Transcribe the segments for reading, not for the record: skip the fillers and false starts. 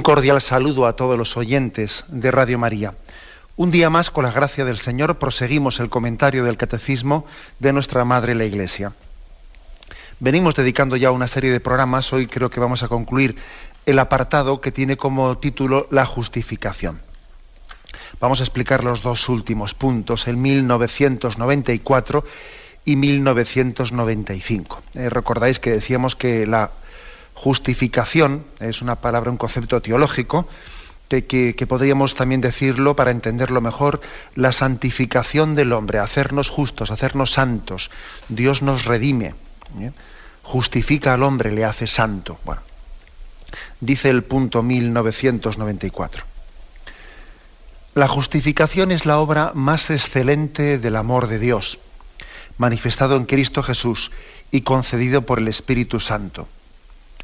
Un cordial saludo a todos los oyentes de Radio María. Un día más, con la gracia del Señor, proseguimos el comentario del Catecismo de nuestra Madre la Iglesia. Venimos dedicando ya una serie de programas. Hoy creo que vamos a concluir el apartado que tiene como título La justificación. Vamos a explicar los dos últimos puntos, el 1994 y 1995. Recordáis que decíamos que la justificación es una palabra, un concepto teológico, que podríamos también decirlo, para entenderlo mejor, la santificación del hombre, hacernos justos, hacernos santos. Dios nos redime, ¿bien? Justifica al hombre, le hace santo. Bueno, dice el punto 1994. La justificación es la obra más excelente del amor de Dios, manifestado en Cristo Jesús y concedido por el Espíritu Santo.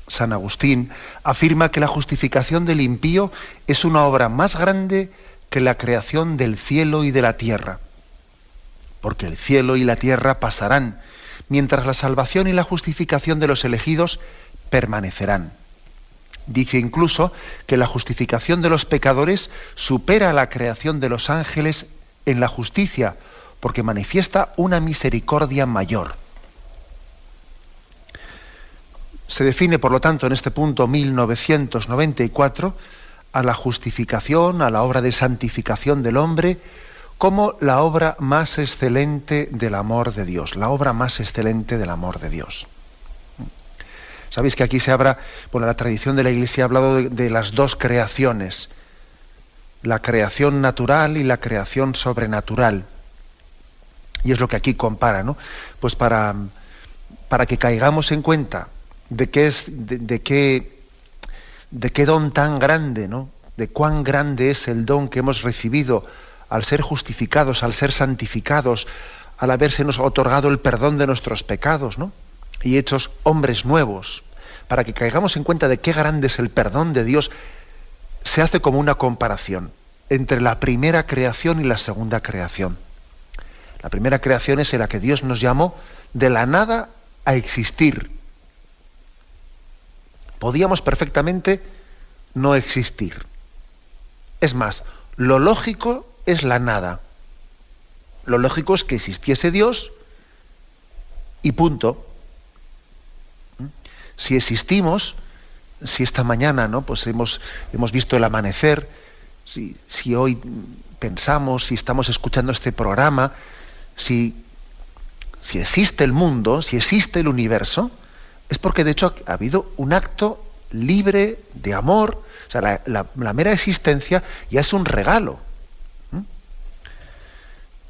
San Agustín afirma que la justificación del impío es una obra más grande que la creación del cielo y de la tierra, porque el cielo y la tierra pasarán, mientras la salvación y la justificación de los elegidos permanecerán. Dice incluso que la justificación de los pecadores supera la creación de los ángeles en la justicia, porque manifiesta una misericordia mayor. Se define, por lo tanto, en este punto 1994, a la justificación, a la obra de santificación del hombre, como la obra más excelente del amor de Dios, la obra más excelente del amor de Dios. Sabéis que aquí se habla, la tradición de la Iglesia ha hablado de las dos creaciones, la creación natural y la creación sobrenatural. Y es lo que aquí compara, ¿no? Pues para que caigamos en cuenta de qué don tan grande, ¿no? De cuán grande es el don que hemos recibido al ser justificados, al ser santificados, al habérsenos otorgado el perdón de nuestros pecados, ¿no? Y hechos hombres nuevos. Para que caigamos en cuenta de qué grande es el perdón de Dios, se hace como una comparación entre la primera creación y la segunda creación. La primera creación es en la que Dios nos llamó de la nada a existir. Podíamos perfectamente no existir. Es más, lo lógico es la nada. Lo lógico es que existiese Dios y punto. Si existimos, si esta mañana, ¿no? Pues hemos visto el amanecer, si hoy pensamos, si estamos escuchando este programa, si existe el mundo, si existe el universo, es porque de hecho ha habido un acto libre de amor. O sea, la mera existencia ya es un regalo.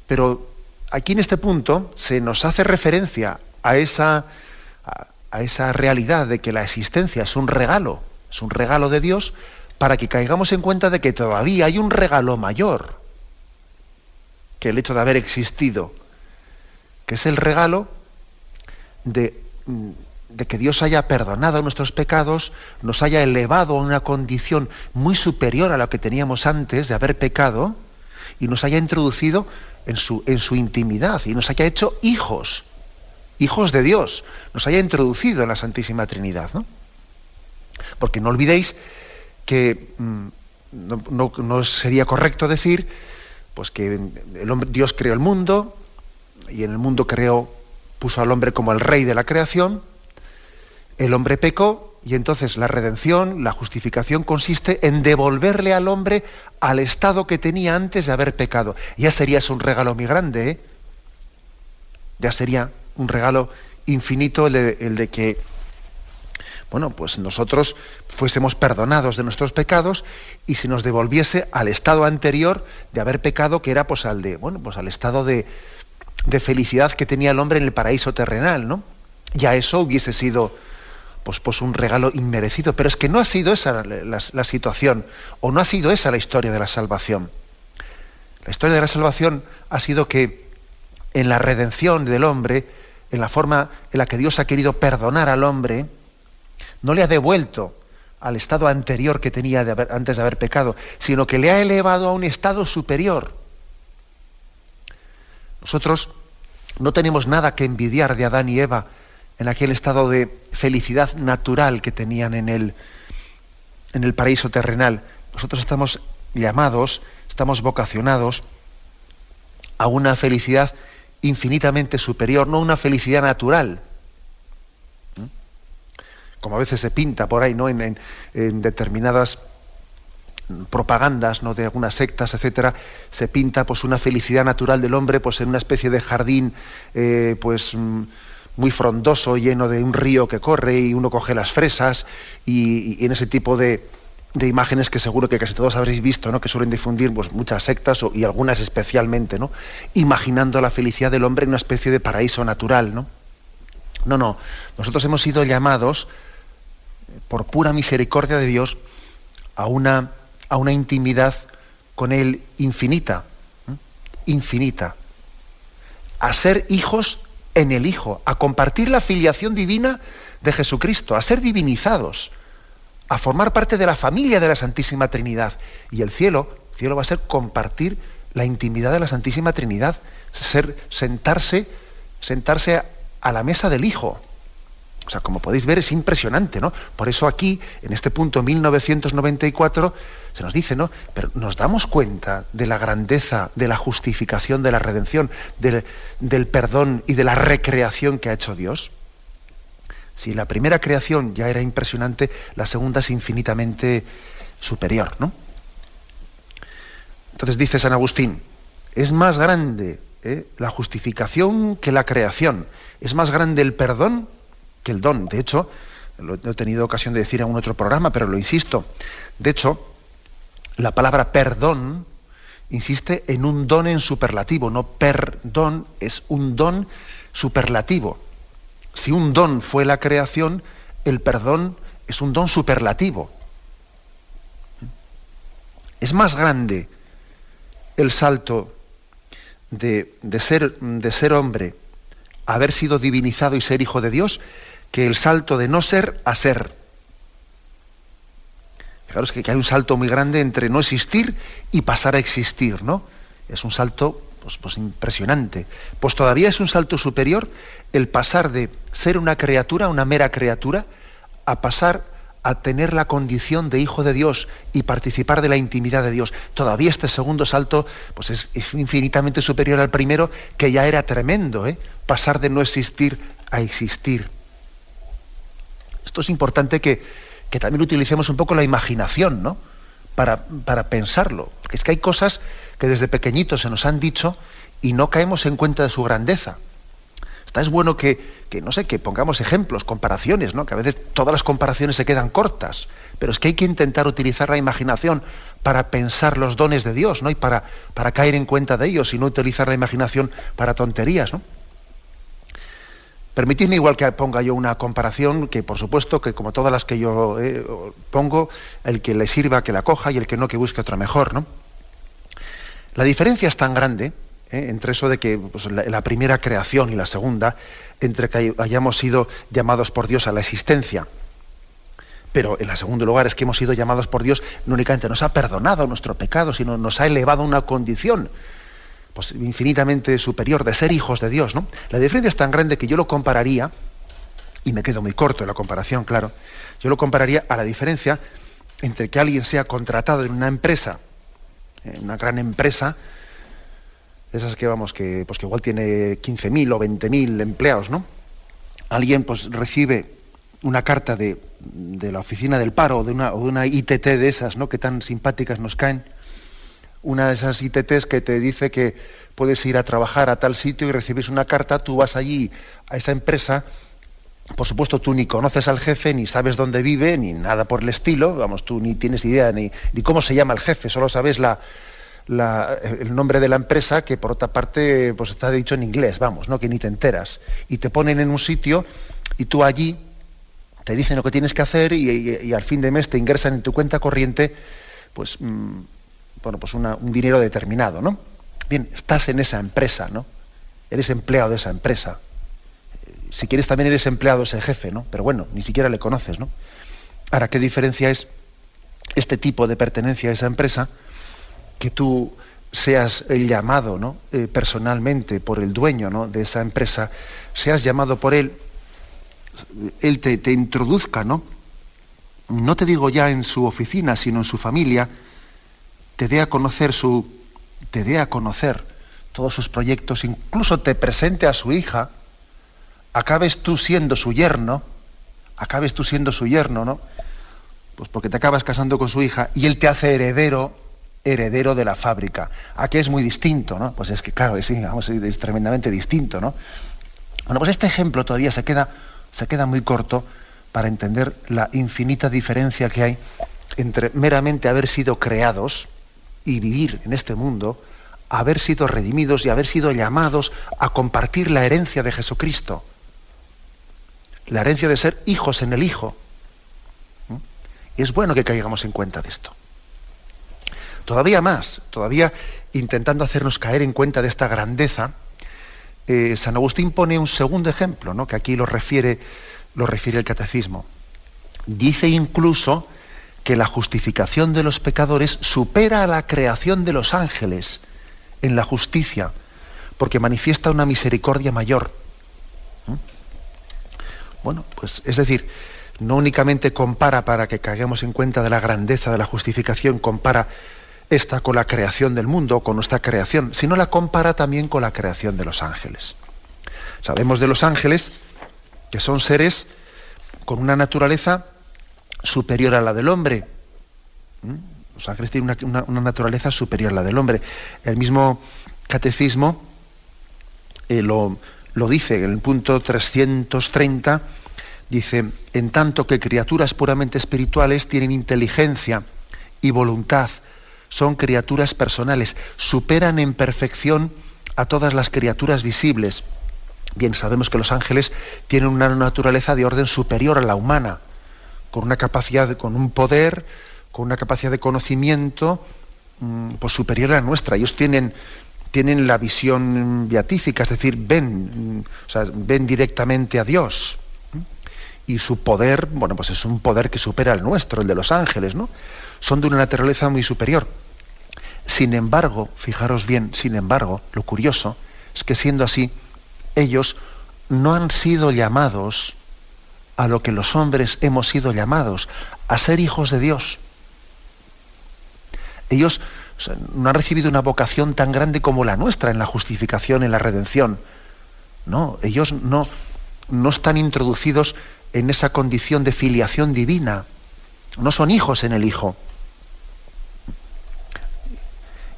Pero aquí en este punto se nos hace referencia a esa realidad de que la existencia es un regalo de Dios, para que caigamos en cuenta de que todavía hay un regalo mayor que el hecho de haber existido, que es el regalo de que Dios haya perdonado nuestros pecados, nos haya elevado a una condición muy superior a la que teníamos antes de haber pecado, y nos haya introducido en su intimidad, y nos haya hecho hijos de Dios, nos haya introducido en la Santísima Trinidad, ¿no? Porque no olvidéis que no sería correcto decir pues que Dios creó el mundo, y en el mundo puso al hombre como el rey de la creación. El hombre pecó, y entonces la redención, la justificación, consiste en devolverle al hombre al estado que tenía antes de haber pecado. Ya sería un regalo muy grande, ¿eh? Ya sería un regalo infinito el de que, pues nosotros fuésemos perdonados de nuestros pecados y se nos devolviese al estado anterior de haber pecado, que era al estado de felicidad que tenía el hombre en el paraíso terrenal, ¿no? Ya eso hubiese sido pues un regalo inmerecido. Pero es que no ha sido esa la situación, o no ha sido esa la historia de la salvación. La historia de la salvación ha sido que en la redención del hombre, en la forma en la que Dios ha querido perdonar al hombre, no le ha devuelto al estado anterior que tenía antes de haber pecado, sino que le ha elevado a un estado superior. Nosotros no tenemos nada que envidiar de Adán y Eva en aquel estado de felicidad natural que tenían en en el paraíso terrenal. Nosotros estamos llamados, estamos vocacionados a una felicidad infinitamente superior, no una felicidad natural, como a veces se pinta por ahí, ¿no? En determinadas propagandas, ¿no?, de algunas sectas, etcétera, se pinta pues una felicidad natural del hombre pues en una especie de jardín muy frondoso, lleno de un río que corre y uno coge las fresas y en ese tipo de imágenes que seguro que casi todos habréis visto, ¿no?, que suelen difundir pues muchas sectas y algunas especialmente, ¿no?, imaginando la felicidad del hombre en una especie de paraíso natural, ¿no? No, nosotros hemos sido llamados por pura misericordia de Dios a una intimidad con Él infinita, infinita, a ser hijos en el Hijo, a compartir la filiación divina de Jesucristo, a ser divinizados, a formar parte de la familia de la Santísima Trinidad. Y el cielo va a ser compartir la intimidad de la Santísima Trinidad, sentarse a la mesa del Hijo. O sea, como podéis ver, es impresionante, ¿no? Por eso aquí, en este punto 1994, se nos dice, ¿no?, pero nos damos cuenta de la grandeza de la justificación, de la redención, del perdón y de la recreación que ha hecho Dios. Si la primera creación ya era impresionante, la segunda es infinitamente superior, ¿no? Entonces dice San Agustín, es más grande la justificación que la creación, es más grande el perdón que el don. De hecho, lo he tenido ocasión de decir en un otro programa, pero lo insisto. De hecho, la palabra perdón insiste en un don en superlativo, no perdón, es un don superlativo. Si un don fue la creación, el perdón es un don superlativo. Es más grande el salto de ser hombre, haber sido divinizado y ser hijo de Dios, que el salto de no ser a ser. Fijaros que hay un salto muy grande entre no existir y pasar a existir, ¿no? Es un salto pues impresionante. Pues todavía es un salto superior el pasar de ser una criatura, una mera criatura, a pasar a tener la condición de hijo de Dios y participar de la intimidad de Dios. Todavía este segundo salto pues es infinitamente superior al primero, que ya era tremendo, pasar de no existir a existir. Esto es importante que también utilicemos un poco la imaginación, ¿no?, para pensarlo. Porque es que hay cosas que desde pequeñitos se nos han dicho y no caemos en cuenta de su grandeza. Es bueno que no sé, que pongamos ejemplos, comparaciones, ¿no?, que a veces todas las comparaciones se quedan cortas, pero es que hay que intentar utilizar la imaginación para pensar los dones de Dios, ¿no?, y para caer en cuenta de ellos y no utilizar la imaginación para tonterías, ¿no? Permitidme igual que ponga yo una comparación, que por supuesto que como todas las que yo pongo, el que le sirva que la coja y el que no que busque otra mejor, ¿no? La diferencia es tan grande entre eso de que pues, la primera creación y la segunda, entre que hayamos sido llamados por Dios a la existencia, pero en el segundo lugar es que hemos sido llamados por Dios, no únicamente nos ha perdonado nuestro pecado, sino nos ha elevado a una condición pues infinitamente superior de ser hijos de Dios, ¿no? La diferencia es tan grande que yo lo compararía, y me quedo muy corto en la comparación, claro, yo lo compararía a la diferencia entre que alguien sea contratado en una empresa, en una gran empresa, esas que que igual tiene 15.000 o 20.000 empleados, ¿no? Alguien pues recibe una carta de la oficina del paro o de una ITT de esas, ¿no?, que tan simpáticas nos caen. Una de esas ITTs que te dice que puedes ir a trabajar a tal sitio y recibes una carta, tú vas allí a esa empresa, por supuesto tú ni conoces al jefe, ni sabes dónde vive, ni nada por el estilo, vamos, tú ni tienes idea ni cómo se llama el jefe, solo sabes el nombre de la empresa, que por otra parte pues está dicho en inglés, vamos, ¿no?, que ni te enteras. Y te ponen en un sitio y tú allí te dicen lo que tienes que hacer y al fin de mes te ingresan en tu cuenta corriente pues un dinero determinado, ¿no? Bien, estás en esa empresa, ¿no? Eres empleado de esa empresa. Si quieres también eres empleado de ese jefe, ¿no? Pero bueno, ni siquiera le conoces, ¿no? Ahora, ¿qué diferencia es este tipo de pertenencia a esa empresa, que tú seas el llamado, ¿no?, personalmente por el dueño, ¿no?, de esa empresa, seas llamado por él te introduzca, ¿no?, no te digo ya en su oficina, sino en su familia, te dé a conocer todos sus proyectos, incluso te presente a su hija, acabes tú siendo su yerno, ¿no? Pues porque te acabas casando con su hija y él te hace heredero de la fábrica. ¿A qué es muy distinto, no? Pues es que, claro, sí, vamos, es tremendamente distinto, ¿no? Bueno, pues este ejemplo todavía se queda muy corto para entender la infinita diferencia que hay entre meramente haber sido creados y vivir en este mundo, haber sido redimidos y haber sido llamados a compartir la herencia de Jesucristo, la herencia de ser hijos en el Hijo. Y es bueno que caigamos en cuenta de esto. Todavía intentando hacernos caer en cuenta de esta grandeza, San Agustín pone un segundo ejemplo, ¿no? Que aquí lo refiere el Catecismo. Dice incluso que la justificación de los pecadores supera a la creación de los ángeles en la justicia, porque manifiesta una misericordia mayor. Bueno, pues es decir, no únicamente compara, para que caigamos en cuenta de la grandeza de la justificación, compara esta con la creación del mundo, con nuestra creación, sino la compara también con la creación de los ángeles. Sabemos de los ángeles que son seres con una naturaleza superior a la del hombre. Los ángeles tienen una naturaleza superior a la del hombre. El mismo Catecismo lo dice en el punto 330, dice: en tanto que criaturas puramente espirituales tienen inteligencia y voluntad, son criaturas personales, superan en perfección a todas las criaturas visibles. Bien, sabemos que los ángeles tienen una naturaleza de orden superior a la humana, con una capacidad, con un poder, con una capacidad de conocimiento pues superior a la nuestra. Ellos tienen la visión beatífica, es decir, ven directamente a Dios. Y su poder, bueno, pues es un poder que supera al nuestro, el de los ángeles, ¿no? Son de una naturaleza muy superior. Sin embargo, fijaros bien, lo curioso es que, siendo así, ellos no han sido llamados a lo que los hombres hemos sido llamados, a ser hijos de Dios. Ellos no han recibido una vocación tan grande como la nuestra en la justificación, en la redención. No, ellos no están introducidos en esa condición de filiación divina. No son hijos en el Hijo.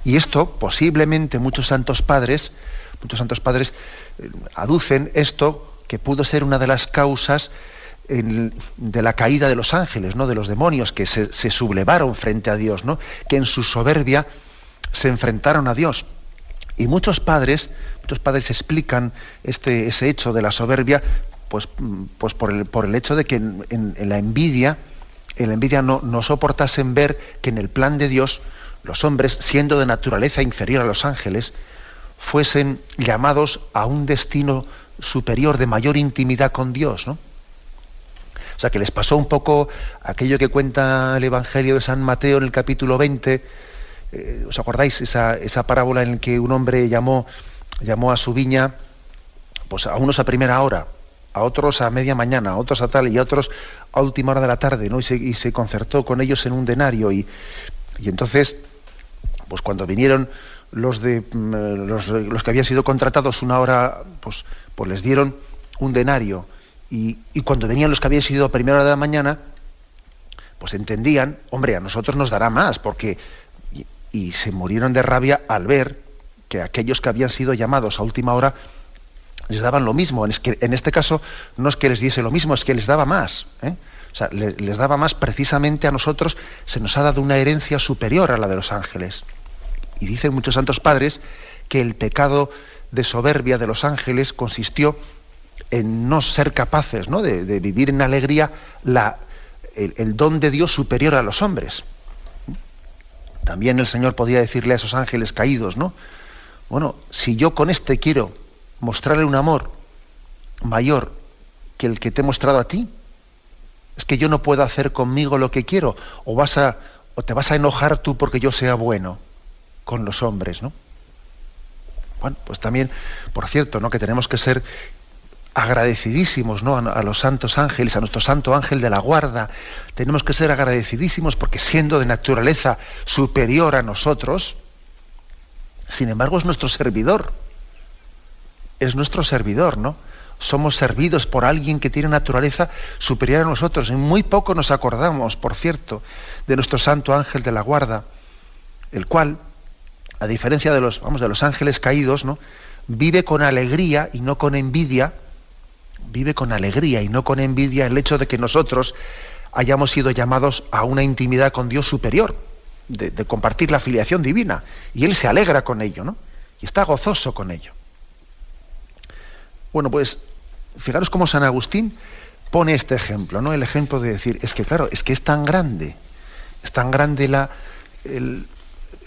Y esto, posiblemente, muchos santos padres aducen esto, que pudo ser una de las causas de la caída de los ángeles, ¿no? De los demonios, que se sublevaron frente a Dios, ¿no? Que en su soberbia se enfrentaron a Dios. Y muchos padres explican ese hecho de la soberbia pues por el hecho de que en la envidia no soportasen ver que en el plan de Dios los hombres, siendo de naturaleza inferior a los ángeles, fuesen llamados a un destino superior, de mayor intimidad con Dios, ¿no? O sea, que les pasó un poco aquello que cuenta el Evangelio de San Mateo en el capítulo 20. ¿Os acordáis esa parábola en la que un hombre llamó a su viña, pues a unos a primera hora, a otros a media mañana, a otros a tal, y a otros a última hora de la tarde, ¿no? Y se concertó con ellos en un denario, y entonces, pues cuando vinieron los que habían sido contratados una hora, pues les dieron un denario, y cuando venían los que habían sido a primera hora de la mañana, pues entendían, hombre, a nosotros nos dará más, porque y se murieron de rabia al ver que aquellos que habían sido llamados a última hora les daban lo mismo. Es que en este caso no es que les diese lo mismo, es que les daba más, ¿eh? O sea, les daba más. Precisamente a nosotros se nos ha dado una herencia superior a la de los ángeles. Y dicen muchos santos padres que el pecado de soberbia de los ángeles consistió en no ser capaces, ¿no?, de vivir en alegría el don de Dios superior a los hombres. También el Señor podía decirle a esos ángeles caídos, ¿no? Bueno, si yo con este quiero mostrarle un amor mayor que el que te he mostrado a ti, es que yo no puedo hacer conmigo lo que quiero, o te vas a enojar tú porque yo sea bueno con los hombres, ¿no? Bueno, pues también, por cierto, ¿no?, que tenemos que ser agradecidísimos, ¿no?, a los santos ángeles, a nuestro santo ángel de la guarda. Tenemos que ser agradecidísimos porque, siendo de naturaleza superior a nosotros, sin embargo es nuestro servidor. Es nuestro servidor, ¿no? Somos servidos por alguien que tiene naturaleza superior a nosotros. Y muy poco nos acordamos, por cierto, de nuestro santo ángel de la guarda, el cual, a diferencia de los ángeles caídos, ¿no?, vive con alegría y no con envidia. Vive con alegría y no con envidia el hecho de que nosotros hayamos sido llamados a una intimidad con Dios superior, de compartir la filiación divina. Y él se alegra con ello, ¿no? Y está gozoso con ello. Bueno, pues fijaros cómo San Agustín pone este ejemplo, ¿no? El ejemplo de decir, es que claro, es que es tan grande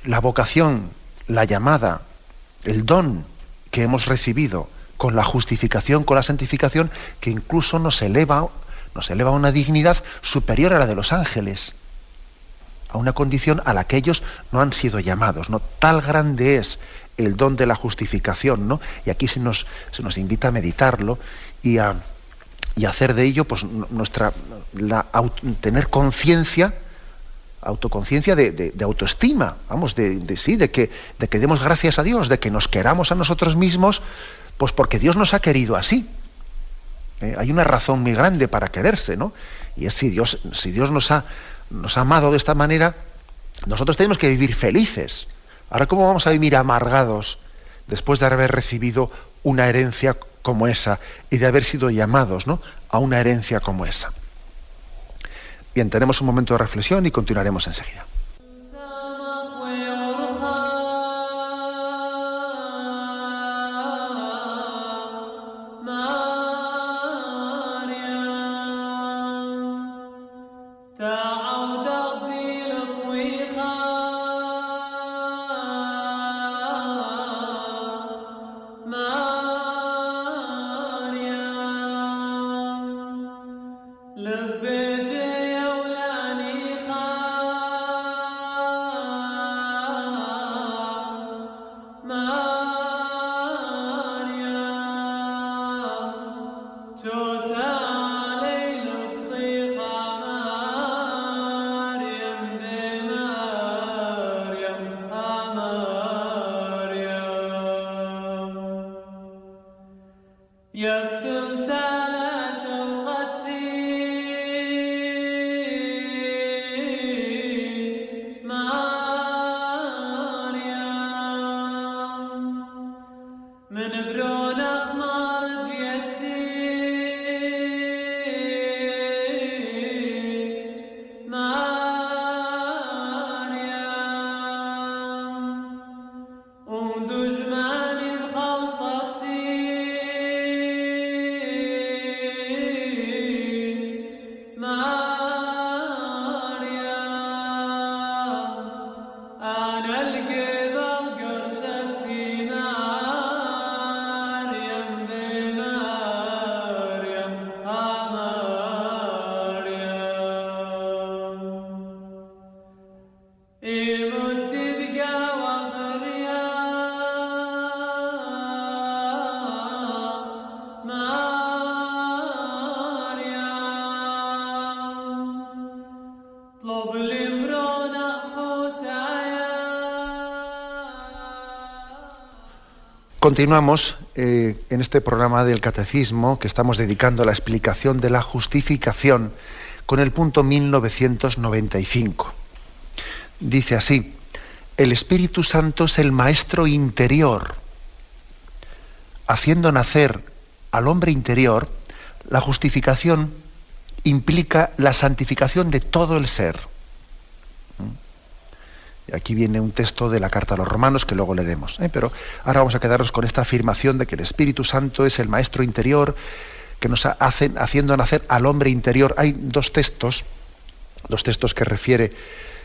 la vocación, la llamada, el don que hemos recibido con la justificación, con la santificación, que incluso nos eleva a una dignidad superior a la de los ángeles, a una condición a la que ellos no han sido llamados, ¿no? Tal grande es el don de la justificación, ¿no? Y aquí se nos invita a meditarlo y a hacer de ello, pues, tener conciencia, autoconciencia de autoestima, vamos, de que demos gracias a Dios, de que nos queramos a nosotros mismos, pues porque Dios nos ha querido así. Hay una razón muy grande para quererse, ¿no? Y es si Dios nos ha amado de esta manera, nosotros tenemos que vivir felices. Ahora, ¿cómo vamos a vivir amargados después de haber recibido una herencia como esa y de haber sido llamados, ¿no?, a una herencia como esa? Bien, tenemos un momento de reflexión y continuaremos enseguida. Continuamos en este programa del Catecismo que estamos dedicando a la explicación de la justificación con el punto 1995. Dice así: el Espíritu Santo es el Maestro interior. Haciendo nacer al hombre interior, la justificación implica la santificación de todo el ser. Aquí viene un texto de la carta a los Romanos que luego leeremos, pero ahora vamos a quedarnos con esta afirmación de que el Espíritu Santo es el Maestro interior que nos hace haciendo nacer al hombre interior. Hay dos textos que refiere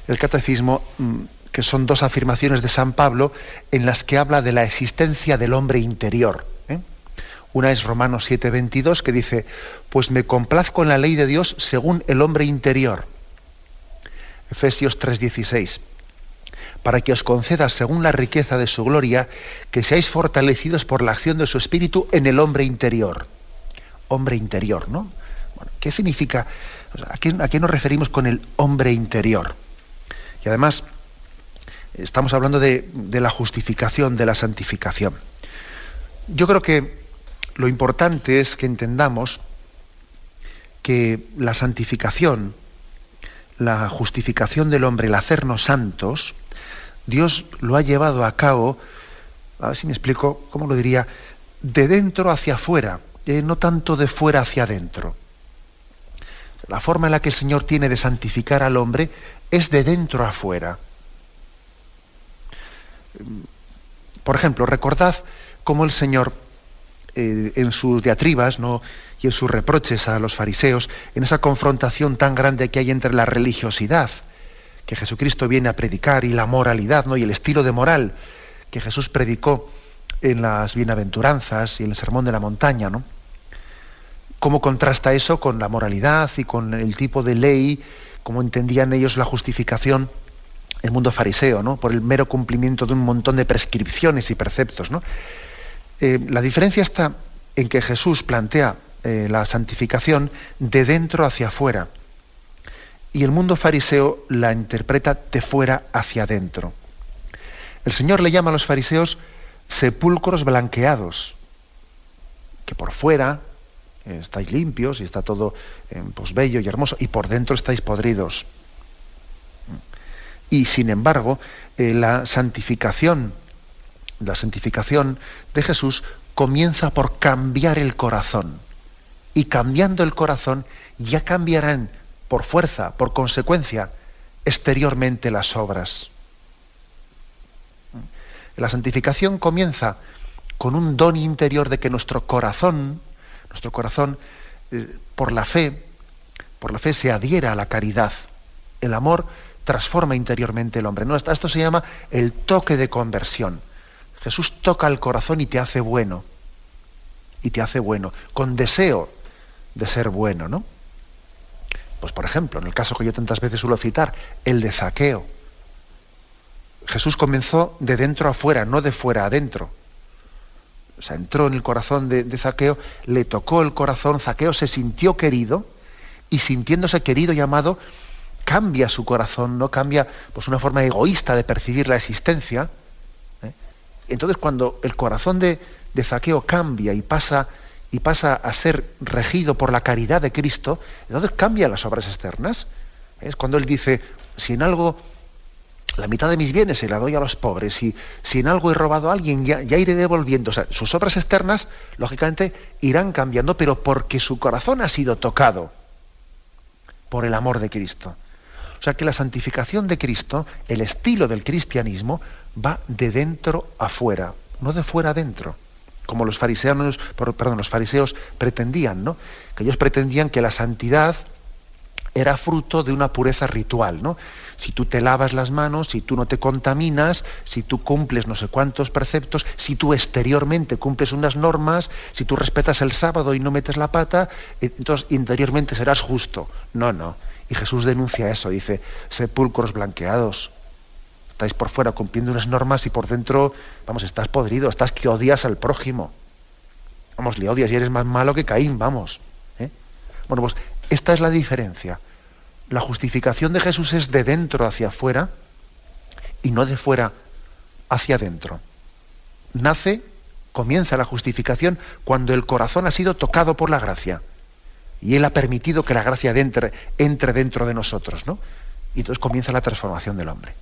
el Catecismo, que son dos afirmaciones de San Pablo en las que habla de la existencia del hombre interior. Una es Romanos 7:22, que dice: pues me complazco en la ley de Dios según el hombre interior. Efesios 3:16, para que os conceda, según la riqueza de su gloria, que seáis fortalecidos por la acción de su Espíritu en el hombre interior. hombre interior, ¿no? Bueno, ¿qué significa? O sea, a qué nos referimos con el hombre interior? Y además, estamos hablando de la justificación, de la santificación. Yo creo que lo importante es que entendamos que la santificación, la justificación del hombre, el hacernos santos, Dios lo ha llevado a cabo, a ver si me explico, ¿cómo lo diría? De dentro hacia afuera, no tanto de fuera hacia adentro. La forma en la que el Señor tiene de santificar al hombre es de dentro a afuera. Por ejemplo, recordad cómo el Señor, en sus diatribas, ¿no?, y en sus reproches a los fariseos, en esa confrontación tan grande que hay entre la religiosidad que Jesucristo viene a predicar y la moralidad, ¿no?, y el estilo de moral que Jesús predicó en las bienaventuranzas y en el Sermón de la Montaña, ¿no? ¿Cómo contrasta eso con la moralidad y con el tipo de ley, cómo entendían ellos la justificación, el mundo fariseo, ¿no?, por el mero cumplimiento de un montón de prescripciones y preceptos, ¿no? La diferencia está en que Jesús plantea la santificación de dentro hacia afuera y el mundo fariseo la interpreta de fuera hacia adentro. El Señor le llama a los fariseos sepulcros blanqueados, que por fuera estáis limpios y está todo pues bello y hermoso, y por dentro estáis podridos. Y sin embargo, la santificación de Jesús comienza por cambiar el corazón. Y cambiando el corazón ya cambiarán por fuerza, por consecuencia, exteriormente las obras. La santificación comienza con un don interior de que nuestro corazón, por la fe se adhiera a la caridad. El amor transforma interiormente el hombre. ¿No? Esto se llama el toque de conversión. Jesús toca el corazón y te hace bueno. Y te hace bueno, con deseo de ser bueno, ¿no? Pues por ejemplo, en el caso que yo tantas veces suelo citar, el de Zaqueo. Jesús comenzó de dentro a fuera, no de fuera a dentro. O sea, entró en el corazón de Zaqueo, le tocó el corazón, Zaqueo se sintió querido, y sintiéndose querido y amado, cambia su corazón, no cambia pues una forma egoísta de percibir la existencia. Entonces, cuando el corazón de Zaqueo cambia y pasa a ser regido por la caridad de Cristo, entonces cambian las obras externas. Es cuando él dice, si en algo, la mitad de mis bienes se la doy a los pobres, si en algo he robado a alguien, ya iré devolviendo. O sea, sus obras externas, lógicamente, irán cambiando, pero porque su corazón ha sido tocado por el amor de Cristo. O sea que la santificación de Cristo, el estilo del cristianismo, va de dentro a fuera, no de fuera a dentro, como los fariseos pretendían, ¿no? Que ellos pretendían que la santidad era fruto de una pureza ritual, ¿no? Si tú te lavas las manos, si tú no te contaminas, si tú cumples no sé cuántos preceptos, si tú exteriormente cumples unas normas, si tú respetas el sábado y no metes la pata, entonces interiormente serás justo. No. Y Jesús denuncia eso, dice, sepulcros blanqueados. Estáis por fuera cumpliendo unas normas y por dentro, vamos, estás podrido, estás que odias al prójimo. Vamos, le odias y eres más malo que Caín, vamos. Bueno, pues esta es la diferencia. La justificación de Jesús es de dentro hacia afuera y no de fuera hacia adentro. Comienza la justificación cuando el corazón ha sido tocado por la gracia. Y Él ha permitido que la gracia entre dentro de nosotros, ¿no? Y entonces comienza la transformación del hombre.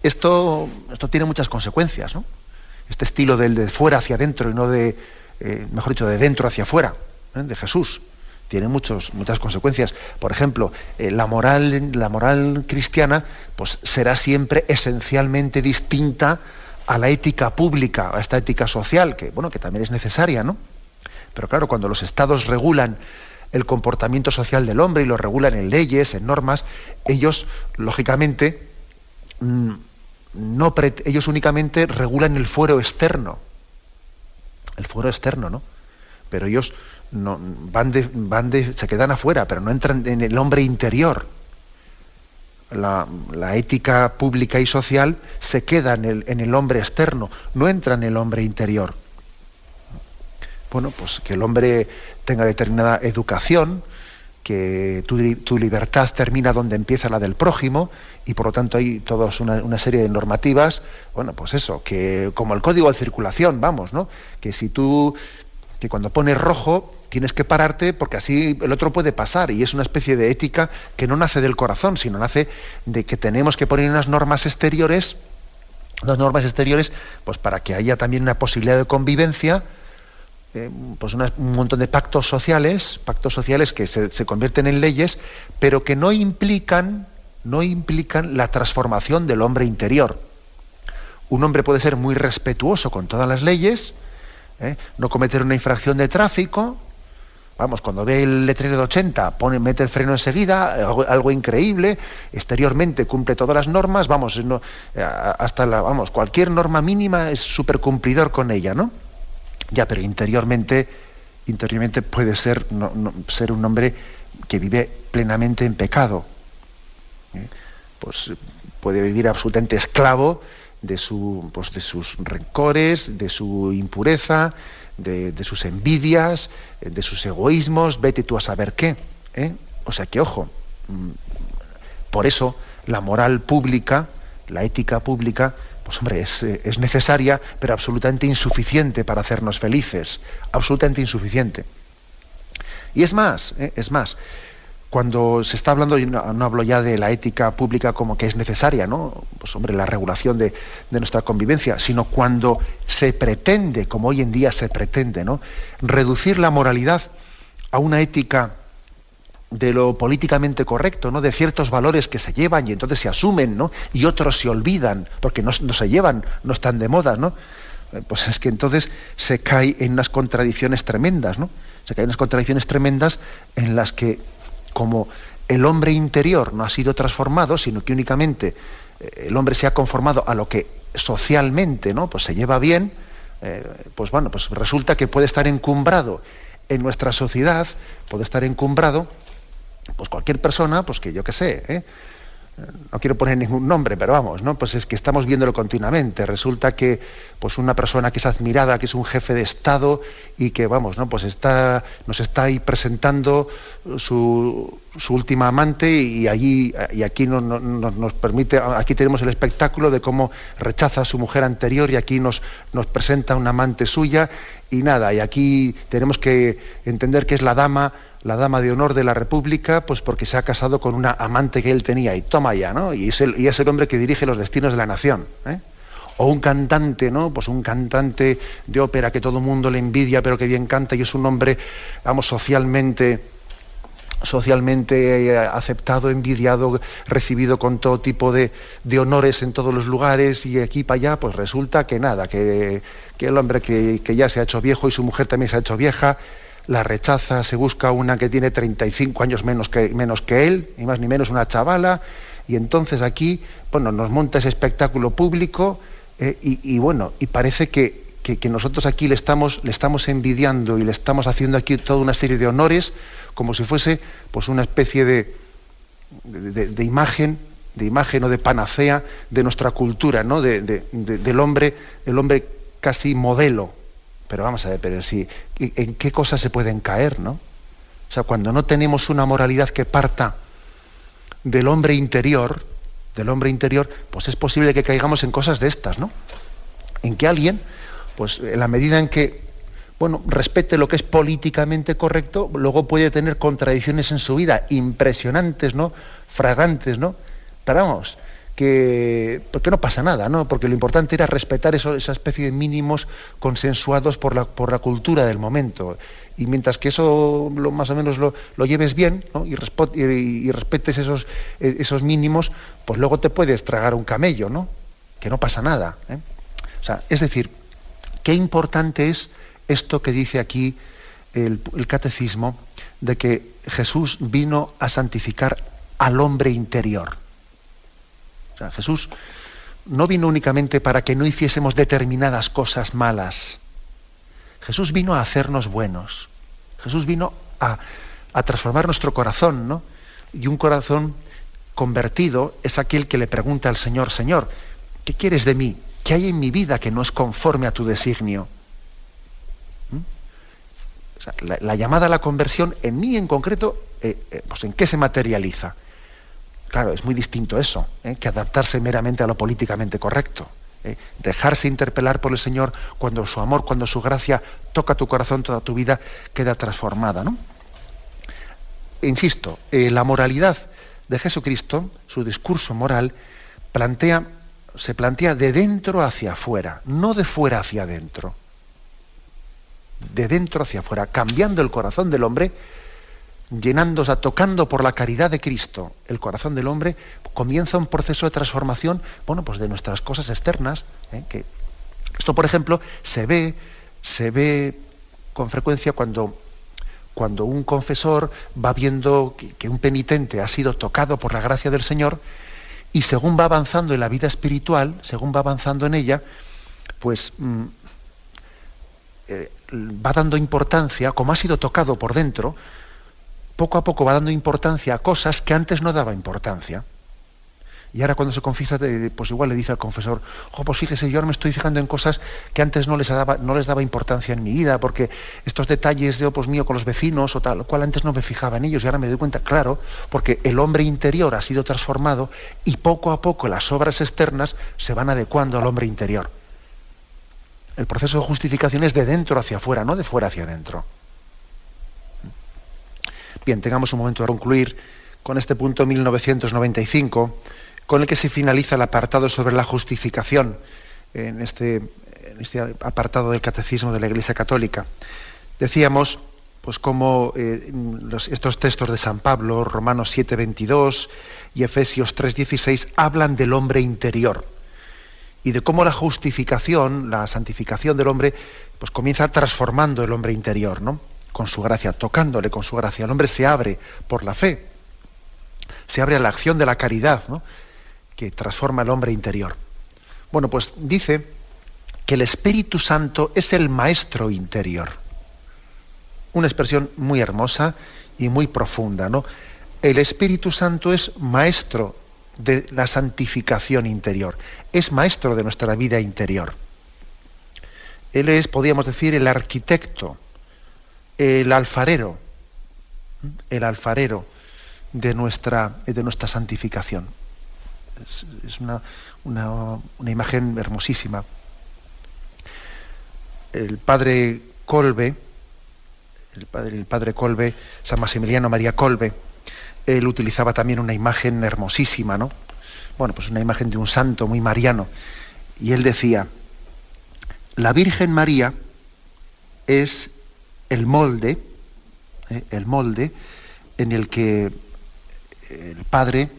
Esto tiene muchas consecuencias, ¿no? Este estilo del de fuera hacia adentro y no de dentro hacia afuera, de Jesús, tiene muchas consecuencias. Por ejemplo, la moral cristiana pues será siempre esencialmente distinta a la ética pública, a esta ética social, que también es necesaria, ¿no? Pero claro, cuando los estados regulan el comportamiento social del hombre y lo regulan en leyes, en normas, ellos, lógicamente, ellos únicamente regulan el fuero externo, ¿no? Pero ellos se quedan afuera, pero no entran en el hombre interior. La ética pública y social se queda en el hombre externo, no entra en el hombre interior. bueno, pues que el hombre tenga determinada educación, que tu libertad termina donde empieza la del prójimo, y por lo tanto hay toda una serie de normativas, bueno, pues eso, que como el código de circulación, vamos, ¿no? Que cuando pones rojo tienes que pararte porque así el otro puede pasar, y es una especie de ética que no nace del corazón, sino nace de que tenemos que poner unas normas exteriores, pues para que haya también una posibilidad de convivencia, pues un montón de pactos sociales que se convierten en leyes, pero que no implican la transformación del hombre interior. Un hombre puede ser muy respetuoso con todas las leyes, no cometer una infracción de tráfico, vamos, cuando ve el letrero de 80, mete el freno enseguida, algo increíble, exteriormente cumple todas las normas, vamos, cualquier norma mínima es súper cumplidor con ella, ¿no? Ya, pero interiormente puede ser ser un hombre que vive plenamente en pecado. Pues puede vivir absolutamente esclavo de sus rencores, de su impureza, de sus envidias, de sus egoísmos, vete tú a saber qué. O sea que, ojo, por eso la moral pública, la ética pública, pues hombre, es necesaria, pero absolutamente insuficiente para hacernos felices, absolutamente insuficiente. Y es más, cuando se está hablando, y no hablo ya de la ética pública como que es necesaria, ¿no? Pues hombre, la regulación de nuestra convivencia, sino cuando se pretende, como hoy en día se pretende, ¿no?, reducir la moralidad a una ética de lo políticamente correcto, ¿no?, de ciertos valores que se llevan y entonces se asumen, ¿no?, y otros se olvidan porque no se llevan, no están de moda, ¿no? Pues es que entonces se cae en unas contradicciones tremendas, ¿no? Se cae en unas contradicciones tremendas en las que, como el hombre interior no ha sido transformado, sino que únicamente el hombre se ha conformado a lo que socialmente, ¿no?, pues se lleva bien, pues bueno, pues resulta que puede estar encumbrado en nuestra sociedad, puede estar encumbrado pues cualquier persona, pues que yo qué sé, no quiero poner ningún nombre, pero vamos, ¿no? Pues es que estamos viéndolo continuamente. Resulta que pues una persona que es admirada, que es un jefe de Estado y que, vamos, ¿no?, pues nos está ahí presentando su última amante, y aquí nos permite, aquí tenemos el espectáculo de cómo rechaza a su mujer anterior y aquí nos presenta una amante suya y nada, y aquí tenemos que entender que es la dama de honor de la República, pues porque se ha casado con una amante que él tenía, y toma ya, ¿no? Y es el hombre que dirige los destinos de la nación, O un cantante, ¿no? Pues un cantante de ópera que todo el mundo le envidia, pero que bien canta, y es un hombre, vamos, socialmente aceptado, envidiado, recibido con todo tipo de honores en todos los lugares, y aquí para allá, pues resulta que nada, que el hombre que ya se ha hecho viejo y su mujer también se ha hecho vieja, la rechaza, se busca una que tiene 35 años menos que él, ni más ni menos, una chavala, y entonces aquí, bueno, nos monta ese espectáculo público, y bueno, y parece que nosotros aquí le estamos envidiando y le estamos haciendo aquí toda una serie de honores, como si fuese pues una especie de imagen o de panacea de nuestra cultura, ¿no?, del hombre, el hombre casi modelo. Pero vamos a ver, pero sí, ¿en qué cosas se pueden caer, no? O sea, cuando no tenemos una moralidad que parta del hombre interior, pues es posible que caigamos en cosas de estas, ¿no? En que alguien, pues en la medida en que, bueno, respete lo que es políticamente correcto, luego puede tener contradicciones en su vida impresionantes, ¿no?, flagrantes, ¿no? Pero vamos, porque no pasa nada, ¿no? Porque lo importante era respetar esa especie de mínimos consensuados por la cultura del momento. Y mientras que eso más o menos lo lleves bien, ¿no?, y respetes esos mínimos, pues luego te puedes tragar un camello, ¿no? Que no pasa nada, O sea, es decir, qué importante es esto que dice aquí el catecismo, de que Jesús vino a santificar al hombre interior. O sea, Jesús no vino únicamente para que no hiciésemos determinadas cosas malas. Jesús vino a hacernos buenos. Jesús vino a transformar nuestro corazón, ¿no? Y un corazón convertido es aquel que le pregunta al Señor: Señor, ¿qué quieres de mí? ¿Qué hay en mi vida que no es conforme a tu designio? O sea, la llamada a la conversión, en mí en concreto, pues ¿en qué se materializa? Claro, es muy distinto eso, que adaptarse meramente a lo políticamente correcto. Dejarse interpelar por el Señor cuando su amor, cuando su gracia toca tu corazón, toda tu vida queda transformada, ¿no? Insisto, la moralidad de Jesucristo, su discurso moral, se plantea de dentro hacia afuera, no de fuera hacia adentro. De dentro hacia afuera, cambiando el corazón del hombre, llenándose, tocando por la caridad de Cristo el corazón del hombre, comienza un proceso de transformación, bueno, pues de nuestras cosas externas. Que esto, por ejemplo, se ve con frecuencia cuando un confesor va viendo que un penitente ha sido tocado por la gracia del Señor, y según va avanzando en la vida espiritual, según va avanzando en ella, pues va dando importancia, como ha sido tocado por dentro, poco a poco va dando importancia a cosas que antes no daba importancia. Y ahora cuando se confiesa, pues igual le dice al confesor, pues fíjese, yo ahora me estoy fijando en cosas que antes no les daba importancia en mi vida, porque estos detalles de mío con los vecinos o tal, cual antes no me fijaba en ellos, y ahora me doy cuenta, claro, porque el hombre interior ha sido transformado y poco a poco las obras externas se van adecuando al hombre interior. El proceso de justificación es de dentro hacia afuera, no de fuera hacia adentro. Bien, tengamos un momento de concluir con este punto 1995, con el que se finaliza el apartado sobre la justificación en este apartado del Catecismo de la Iglesia Católica. Decíamos, pues cómo estos textos de San Pablo, Romanos 7:22 y Efesios 3:16, hablan del hombre interior y de cómo la justificación, la santificación del hombre, pues comienza transformando el hombre interior, ¿no? Con su gracia, tocándole con su gracia. El hombre se abre por la fe, se abre a la acción de la caridad, ¿no?, que transforma el hombre interior. Bueno, pues dice que el Espíritu Santo es el maestro interior. Una expresión muy hermosa y muy profunda, ¿no? El Espíritu Santo es maestro de la santificación interior, es maestro de nuestra vida interior. Él es, podríamos decir, el arquitecto, el alfarero de nuestra santificación. Es una imagen hermosísima. El padre Kolbe, San Maximiliano María Kolbe, él utilizaba también una imagen hermosísima, ¿no? Bueno, pues una imagen de un santo muy mariano. Y él decía, la Virgen María es el molde en el que el Padre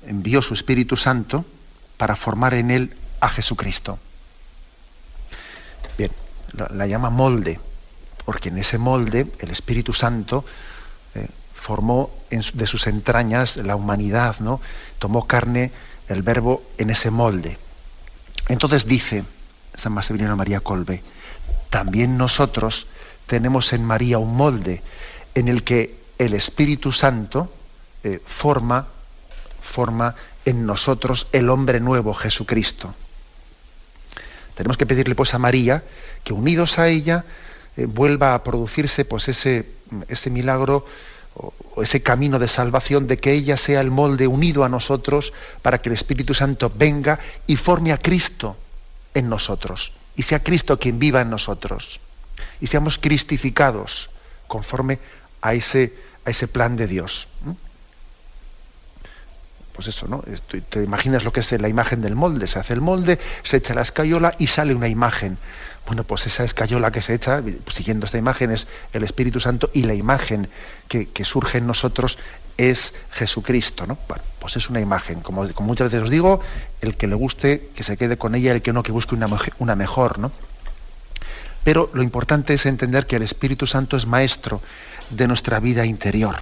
envió su Espíritu Santo para formar en él a Jesucristo. Bien, la llama molde, porque en ese molde el Espíritu Santo formó de sus entrañas la humanidad, ¿no? Tomó carne el Verbo en ese molde. Entonces dice San Maximiliano María Kolbe, también nosotros tenemos en María un molde en el que el Espíritu Santo forma en nosotros el hombre nuevo, Jesucristo. Tenemos que pedirle pues a María que unidos a ella vuelva a producirse pues ese milagro o ese camino de salvación, de que ella sea el molde unido a nosotros para que el Espíritu Santo venga y forme a Cristo en nosotros y sea Cristo quien viva en nosotros y seamos cristificados conforme a ese plan de Dios. Pues eso, ¿no? Te imaginas lo que es la imagen del molde. Se hace el molde, se echa la escayola y sale una imagen. Bueno, pues esa escayola que se echa, pues siguiendo esta imagen, es el Espíritu Santo, y la imagen que surge en nosotros es Jesucristo, ¿no? Bueno, pues es una imagen. Como muchas veces os digo, el que le guste, que se quede con ella, el que no, que busque una mejor, ¿no? Pero lo importante es entender que el Espíritu Santo es maestro de nuestra vida interior.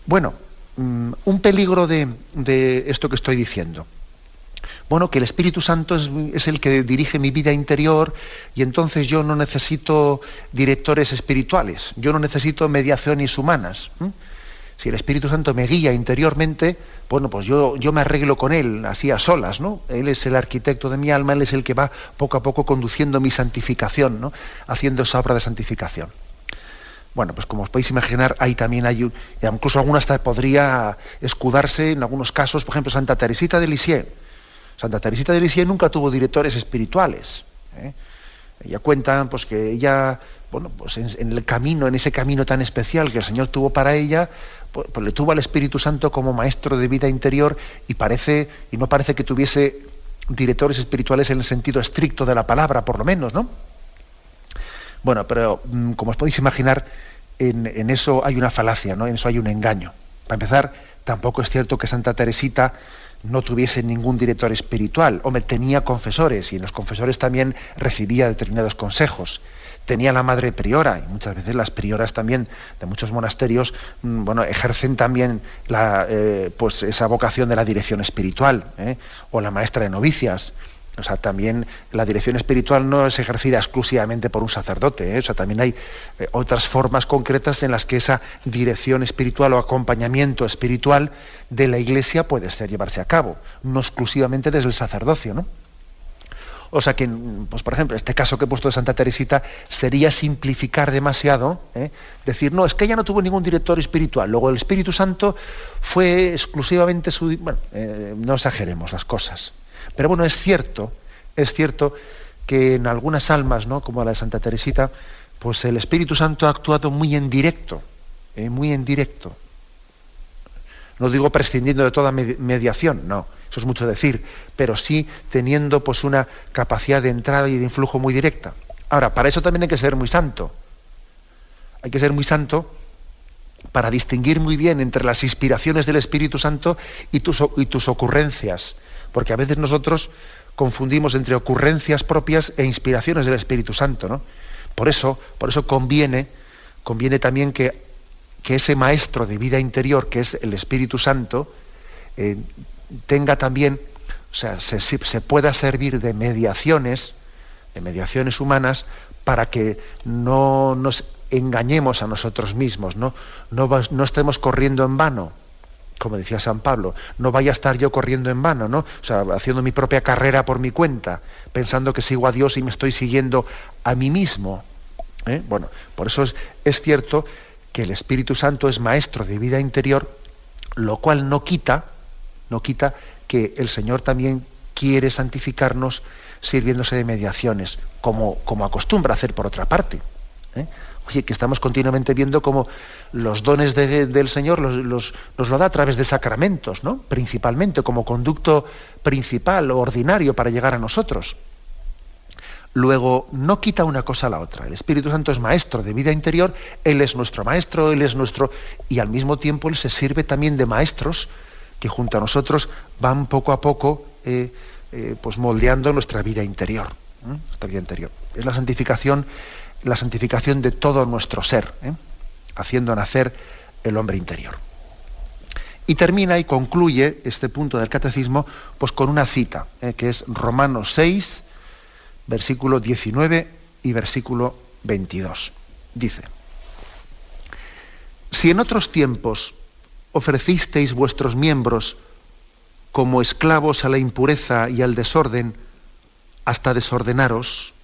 Bueno, un peligro de esto que estoy diciendo. Bueno, que el Espíritu Santo es el que dirige mi vida interior y entonces yo no necesito directores espirituales, yo no necesito mediaciones humanas. Si el Espíritu Santo me guía interiormente, bueno, pues yo me arreglo con Él, así a solas, ¿no? Él es el arquitecto de mi alma, Él es el que va poco a poco conduciendo mi santificación, ¿no? Haciendo esa obra de santificación. Bueno, pues como os podéis imaginar, ahí también incluso alguna hasta podría escudarse en algunos casos, por ejemplo, Santa Teresita de Lisieux. Santa Teresita de Lisieux nunca tuvo directores espirituales. Ella cuenta pues, que ella, bueno, pues en el camino, en ese camino tan especial que el Señor tuvo para ella, pues le tuvo al Espíritu Santo como maestro de vida interior y no parece que tuviese directores espirituales en el sentido estricto de la palabra, por lo menos, ¿no? Bueno, pero como os podéis imaginar, en eso hay una falacia, ¿no? En eso hay un engaño. Para empezar, tampoco es cierto que Santa Teresita no tuviese ningún director espiritual. Hombre, tenía confesores y en los confesores también recibía determinados consejos. Tenía la madre priora y muchas veces las prioras también de muchos monasterios, bueno, ejercen también pues esa vocación de la dirección espiritual, o la maestra de novicias. O sea, también la dirección espiritual no es ejercida exclusivamente por un sacerdote, O sea, también hay otras formas concretas en las que esa dirección espiritual o acompañamiento espiritual de la Iglesia puede llevarse a cabo, no exclusivamente desde el sacerdocio, ¿no? O sea que, pues por ejemplo, este caso que he puesto de Santa Teresita sería simplificar demasiado, decir, no, es que ella no tuvo ningún director espiritual, luego el Espíritu Santo fue exclusivamente su... Bueno, no exageremos las cosas. Pero bueno, es cierto que en algunas almas, ¿no?, como la de Santa Teresita, pues el Espíritu Santo ha actuado muy en directo, muy en directo. No digo prescindiendo de toda mediación, no, eso es mucho decir, pero sí teniendo pues una capacidad de entrada y de influjo muy directa. Ahora, para eso también hay que ser muy santo. Hay que ser muy santo para distinguir muy bien entre las inspiraciones del Espíritu Santo y tus ocurrencias. Porque a veces nosotros confundimos entre ocurrencias propias e inspiraciones del Espíritu Santo, ¿no? Por eso conviene también que ese maestro de vida interior, que es el Espíritu Santo, tenga también, o sea, se pueda servir de mediaciones humanas para que no nos engañemos a nosotros mismos, ¿no? No estemos corriendo en vano. Como decía San Pablo, no vaya a estar yo corriendo en vano, ¿no? O sea, haciendo mi propia carrera por mi cuenta, pensando que sigo a Dios y me estoy siguiendo a mí mismo. Bueno, por eso es cierto que el Espíritu Santo es maestro de vida interior, lo cual no quita que el Señor también quiere santificarnos sirviéndose de mediaciones, como acostumbra hacer por otra parte. Oye, que estamos continuamente viendo cómo los dones del Señor nos lo da a través de sacramentos, ¿no? Principalmente, como conducto principal o ordinario para llegar a nosotros. Luego, no quita una cosa a la otra. El Espíritu Santo es maestro de vida interior, Él es nuestro maestro, y al mismo tiempo Él se sirve también de maestros que junto a nosotros van poco a poco pues moldeando nuestra vida interior. Nuestra vida interior. Es la santificación de todo nuestro ser, haciendo nacer el hombre interior. Y termina y concluye este punto del catecismo pues con una cita, que es Romanos 6, versículo 19 y versículo 22. Dice: si en otros tiempos ofrecisteis vuestros miembros como esclavos a la impureza y al desorden, hasta desordenaros,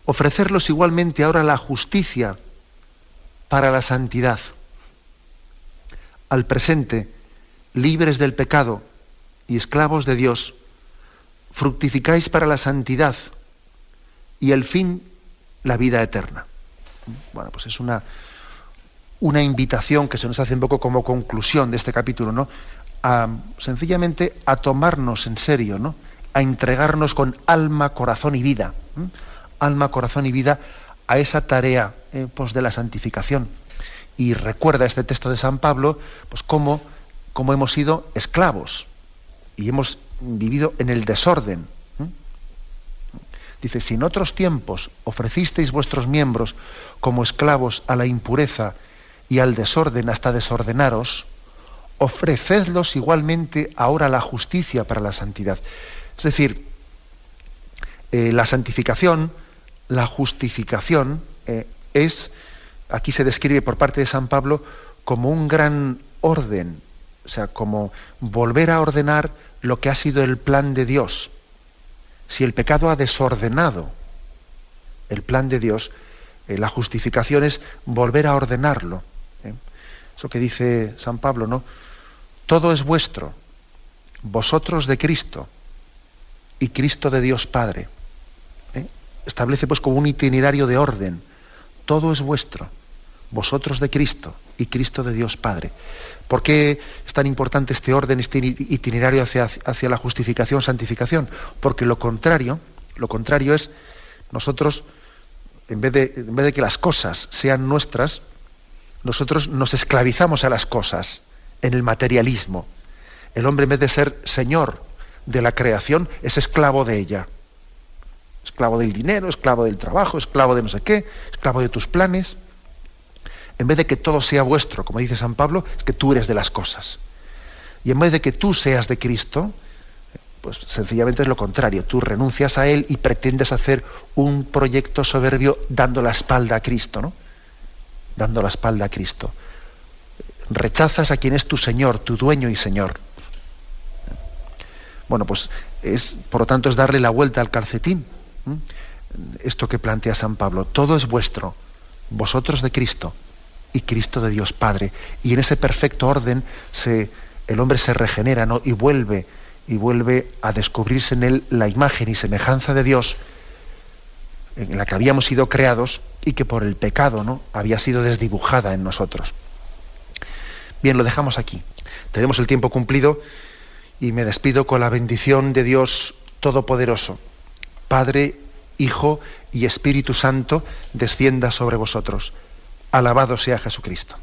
ofrecerlos igualmente ahora a la justicia para la santidad. Al presente, libres del pecado y esclavos de Dios, fructificáis para la santidad y el fin, la vida eterna. Bueno, pues es una invitación que se nos hace un poco como conclusión de este capítulo, ¿no? Sencillamente a tomarnos en serio, ¿no? A entregarnos con alma, corazón y vida. Alma, corazón y vida a esa tarea pues de la santificación. Y recuerda este texto de San Pablo, pues cómo hemos sido esclavos y hemos vivido en el desorden. Dice: si en otros tiempos ofrecisteis vuestros miembros como esclavos a la impureza y al desorden hasta desordenaros, ofrecedlos igualmente ahora a la justicia para la santidad. Es decir, la santificación, la justificación, aquí se describe por parte de San Pablo como un gran orden, o sea, como volver a ordenar lo que ha sido el plan de Dios. Si el pecado ha desordenado el plan de Dios, la justificación es volver a ordenarlo. Eso que dice San Pablo, ¿no? Todo es vuestro, vosotros de Cristo y Cristo de Dios Padre. Establece pues como un itinerario de orden. Todo es vuestro, vosotros de Cristo y Cristo de Dios Padre. ¿Por qué es tan importante este orden, este itinerario hacia la justificación, santificación? Porque lo contrario es nosotros, en vez de que las cosas sean nuestras, nosotros nos esclavizamos a las cosas en el materialismo. El hombre, en vez de ser señor de la creación, es esclavo de ella. Esclavo del dinero, esclavo del trabajo, esclavo de no sé qué, esclavo de tus planes. En vez de que todo sea vuestro, como dice San Pablo, es que tú eres de las cosas. Y en vez de que tú seas de Cristo, pues sencillamente es lo contrario. Tú renuncias a Él y pretendes hacer un proyecto soberbio dando la espalda a Cristo, ¿no? Dando la espalda a Cristo. Rechazas a quien es tu Señor, tu dueño y Señor. Bueno, pues por lo tanto es darle la vuelta al calcetín. Esto que plantea San Pablo, todo es vuestro, vosotros de Cristo y Cristo de Dios Padre. Y en ese perfecto orden el hombre se regenera, ¿no? y vuelve a descubrirse en él la imagen y semejanza de Dios en la que habíamos sido creados y que por el pecado, ¿no? había sido desdibujada en nosotros. Bien, lo dejamos aquí. Tenemos el tiempo cumplido y me despido con la bendición de Dios Todopoderoso. Padre, Hijo y Espíritu Santo, descienda sobre vosotros. Alabado sea Jesucristo.